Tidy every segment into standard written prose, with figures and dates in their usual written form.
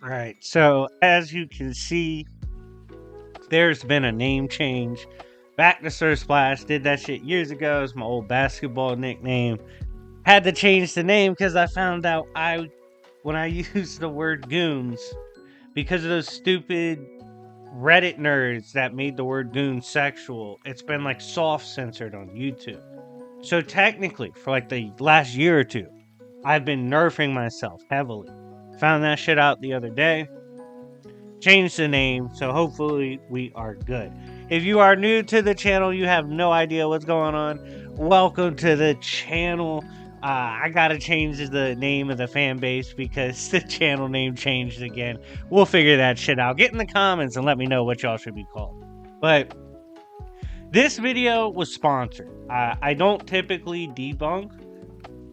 All right, so as you can see, there's been a name change. Back to Sir Splash, did that shit years ago. It's my old basketball nickname. Had to change the name because I found out when I used the word goons, because of those stupid Reddit nerds that made the word goon sexual, it's been like soft censored on YouTube. So technically, for like the last year or two, I've been nerfing myself heavily. Found that shit out the other day. Changed the name, so hopefully we are good. If you are new to the channel, you have no idea what's going on, welcome to the channel. I gotta change the name of the fan base because the channel name changed again. We'll figure that shit out. Get in the comments and let me know what y'all should be called. But this video was sponsored. I don't typically debunk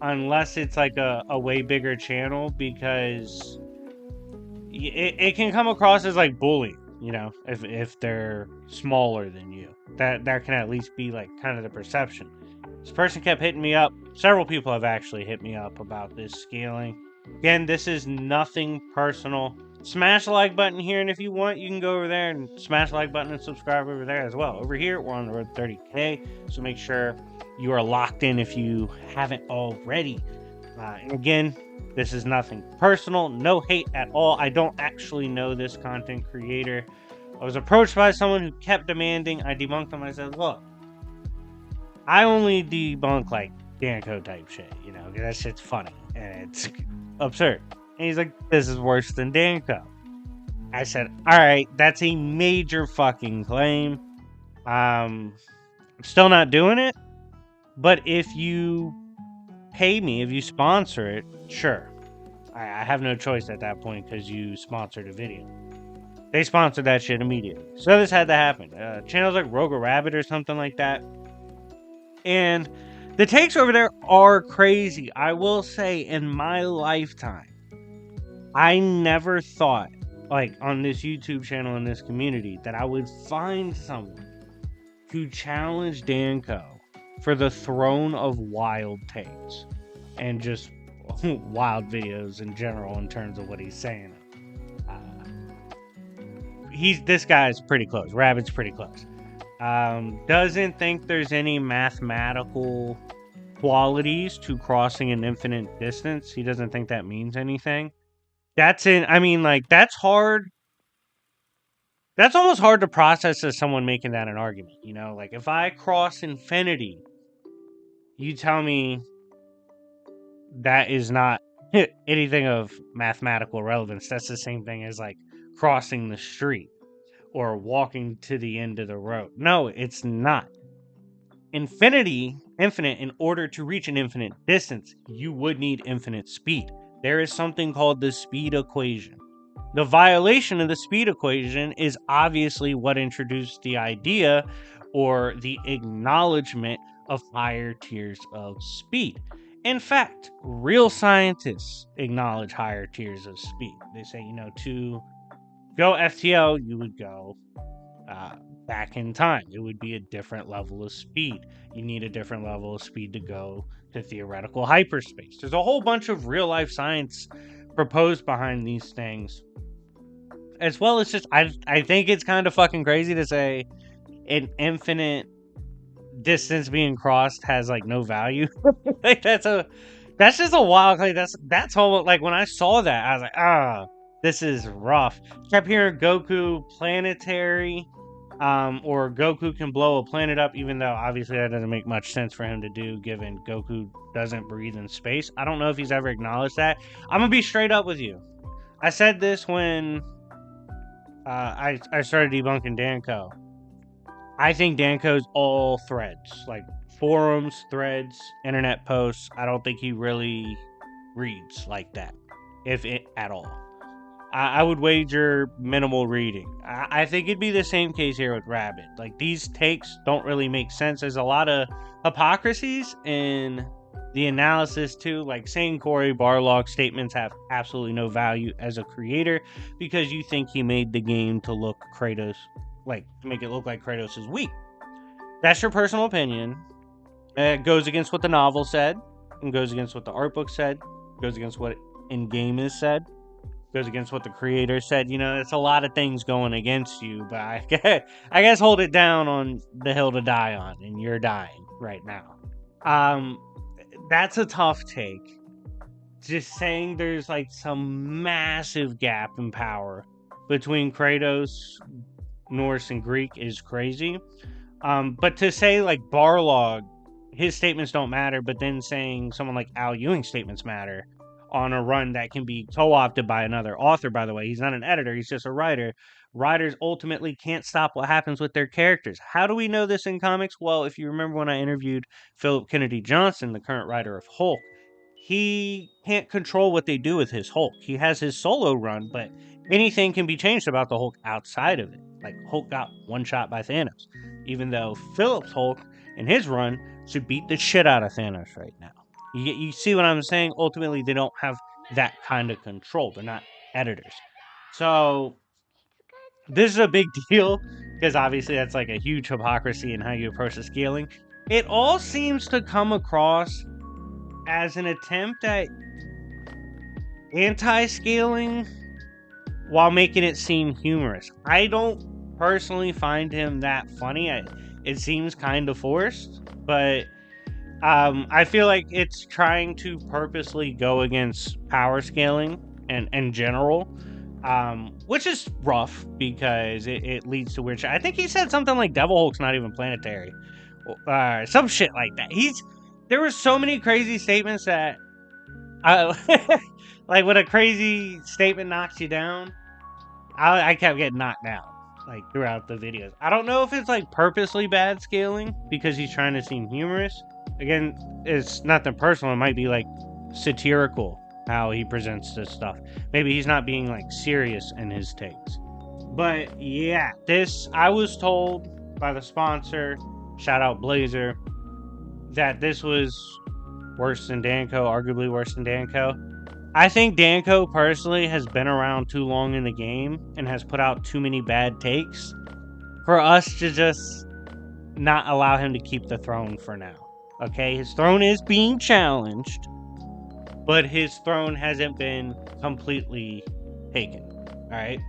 unless it's like a way bigger channel, because it can come across as like bullying, you know, if they're smaller than you. That can at least be like kind of the perception. This person kept hitting me up. Several people have actually hit me up about this scaling. Again, this is nothing personal. Smash the like button here, and if you want, you can go over there and smash the like button and subscribe over there as well. Over here, we're on the road to 30K, so make sure you are locked in if you haven't already. And again, this is nothing personal, no hate at all. I don't actually know this content creator. I was approached by someone who kept demanding I debunked them. I said, look, I only debunk like Danco type shit, you know, because that shit's funny and it's absurd. And he's like, this is worse than Danco. I said, all right, that's a major fucking claim. I'm still not doing it, but if you pay me, if you sponsor it, sure. I have no choice at that point because you sponsored a video. They sponsored that shit immediately. So this had to happen. Channels like Roger Rabbit or something like that. And the takes over there are crazy. I will say, in my lifetime, I never thought, like on this YouTube channel in this community, that I would find someone to challenge Danco for the throne of wild takes and just wild videos in general in terms of what he's saying. This guy's pretty close. Rabbit's pretty close. Doesn't think there's any mathematical qualities to crossing an infinite distance. He doesn't think that means anything. That's hard. That's almost hard to process as someone making that an argument, you know? Like, if I cross infinity, you tell me that is not anything of mathematical relevance. That's the same thing as, like, crossing the street or walking to the end of the road. No, it's not. Infinite, in order to reach an infinite distance, you would need infinite speed. There is something called the speed equation. The violation of the speed equation is obviously what introduced the idea or the acknowledgement of higher tiers of speed. In fact, real scientists acknowledge higher tiers of speed. They say, you know, to go FTL, you would go back in time. It would be a different level of speed. You need a different level of speed to go to theoretical hyperspace. There's a whole bunch of real life science proposed behind these things. As well as just, I think it's kind of fucking crazy to say an infinite distance being crossed has like no value. Like that's just a wild, like that's all. Like when I saw that, I was like, this is rough. Kept hearing Goku planetary, or Goku can blow a planet up, even though obviously that doesn't make much sense for him to do, given Goku doesn't breathe in space. I don't know if he's ever acknowledged that. I'm gonna be straight up with you. I said this when I started debunking Danco. I think Danco's all threads, like forums, threads, internet posts. I don't think he really reads like that, if it at all. I would wager minimal reading. I think it'd be the same case here with Rabbit. Like, these takes don't really make sense. There's a lot of hypocrisies in the analysis too. Like saying Cory Barlog's statements have absolutely no value as a creator because you think he made the game to look Kratos, like to make it look like Kratos is weak. That's your personal opinion. It goes against what the novel said, and goes against what the art book said, goes against what in game is said. goes against what the creator said. You know, it's a lot of things going against you, but I guess hold it down on the hill to die on, and you're dying right now. That's a tough take. Just saying there's like some massive gap in power between Kratos, Norse, and Greek is crazy. But to say like Barlog, his statements don't matter, but then saying someone like Al Ewing's statements matter on a run that can be co-opted by another author, by the way. He's not an editor, he's just a writer. Writers ultimately can't stop what happens with their characters. How do we know this in comics? Well, if you remember when I interviewed Philip Kennedy Johnson, the current writer of Hulk, he can't control what they do with his Hulk. He has his solo run, but anything can be changed about the Hulk outside of it. Like Hulk got one shot by Thanos, even though Philip's Hulk in his run should beat the shit out of Thanos right now. You see what I'm saying? Ultimately, they don't have that kind of control. They're not editors. So this is a big deal because obviously that's like a huge hypocrisy in how you approach the scaling. It all seems to come across as an attempt at anti-scaling while making it seem humorous. I don't personally find him that funny. It seems kind of forced, but I feel like it's trying to purposely go against power scaling and general, which is rough because it leads to weird shit. I think he said something like Devil Hulk's not even planetary, some shit like that. There were so many crazy statements that, like when a crazy statement knocks you down, I kept getting knocked down like throughout the videos. I don't know if it's like purposely bad scaling because he's trying to seem humorous. Again, it's nothing personal. It might be like satirical how he presents this stuff. Maybe he's not being like serious in his takes. But yeah, I was told by the sponsor, shout out Blazer, that this was worse than Danco, arguably worse than Danco. I think Danco personally has been around too long in the game and has put out too many bad takes for us to just not allow him to keep the throne for now. Okay, his throne is being challenged, but his throne hasn't been completely taken. Alright?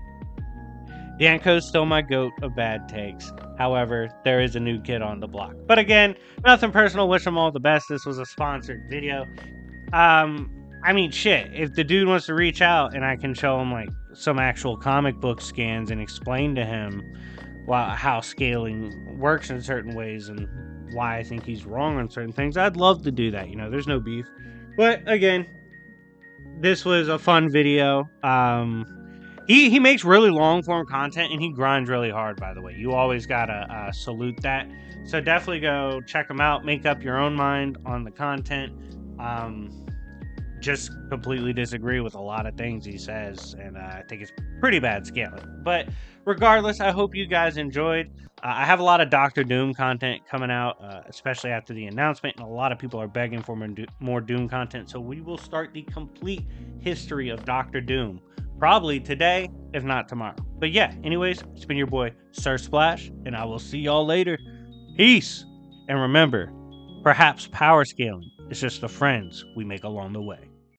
Danco's still my GOAT of bad takes. However, there is a new kid on the block. But again, nothing personal. Wish them all the best. This was a sponsored video. I mean, shit. If the dude wants to reach out and I can show him like some actual comic book scans and explain to him how scaling works in certain ways and why I think he's wrong on certain things, I'd love to do that. You know, there's no beef. But again, this was a fun video. He makes really long form content and he grinds really hard, by the way. You always gotta salute that. So definitely go check him out. Make up your own mind on the content. Just completely disagree with a lot of things he says, and I think it's pretty bad scaling. But regardless, I hope you guys enjoyed. I have a lot of Doctor Doom content coming out, especially after the announcement, and a lot of people are begging for more Doom content, so we will start the complete history of Doctor Doom probably today, if not tomorrow. But yeah, anyways, it's been your boy Sir Splash, and I will see y'all later. Peace, and remember, perhaps power scaling is just the friends we make along the way.